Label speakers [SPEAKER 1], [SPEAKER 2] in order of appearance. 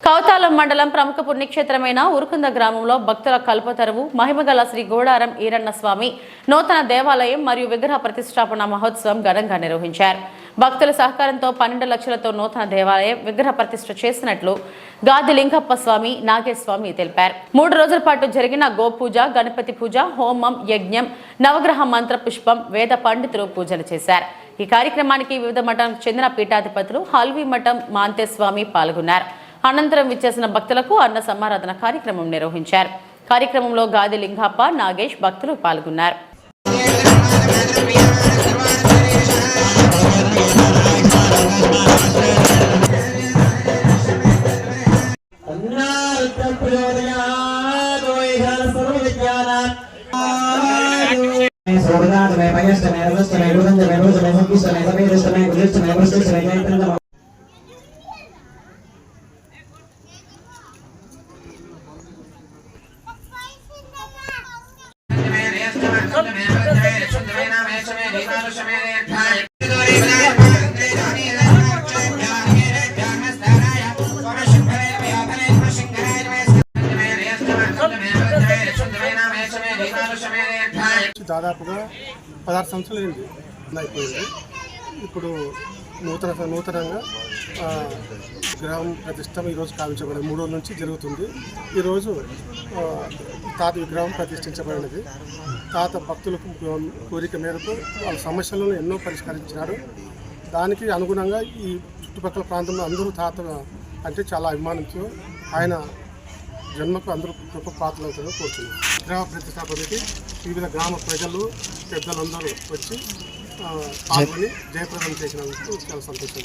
[SPEAKER 1] కౌతాలం మండలం ప్రముఖ పుణ్యక్షేత్రమైన ఉరుకుంద గ్రామంలో భక్తుల కల్పతరువు మహిమగల శ్రీ గోడారం ఈరన్న స్వామి నూతన దేవాలయం మరియు విగ్రహ ప్రతిష్టాపన మహోత్సవం ఘనంగా నిర్వహించారు. భక్తుల సహకారంతో 12 లక్షలతో నూతన దేవాలయం విగ్రహ ప్రతిష్ఠ చేసినట్లు గాది లింగప్ప స్వామి నాగేశ్వామి తెలిపారు. 3 రోజుల పాటు జరిగిన గోపూజ, గణపతి పూజ, హోమం, యజ్ఞం, నవగ్రహ మంత్ర పుష్పం, వేద పండితులు పూజలు చేశారు. ఈ కార్యక్రమానికి వివిధ మఠానికి చెందిన పీఠాధిపతులు హల్వీ మఠం మాంతేస్వామి పాల్గొన్నారు. అనంతరం విచ్చేసిన భక్తులకు అన్న సమారాధన కార్యక్రమం నిర్వహించారు. కార్యక్రమంలో గాది లింగప్ప, నాగేష్ భక్తులు పాల్గొన్నారు.
[SPEAKER 2] దాదాపుగా 16 సంవత్సరాలు అయిపోయింది. ఇప్పుడు నూతనంగా గ్రామం ప్రతిష్ట ఈరోజు కావించబడింది. 3 రోజుల నుంచి జరుగుతుంది. ఈరోజు తాత విగ్రహం ప్రతిష్ఠించబడినది. తాత భక్తులకు కోరిక మేరకు వాళ్ళ సమస్యలను ఎన్నో పరిష్కరించినాడు. దానికి అనుగుణంగా ఈ చుట్టుపక్కల ప్రాంతంలో అందరూ తాత అంటే చాలా అభిమానంతో ఆయన జన్మకు అందరూ గొప్ప పాత్రలవుతారని కోరుతున్నాం. విగ్రహ ప్రతిష్టాపనకి వివిధ గ్రామ ప్రజలు పెద్దలందరూ వచ్చి పాల్గొని జయప్రదం చేసినందుకు చాలా సంతోషంగా.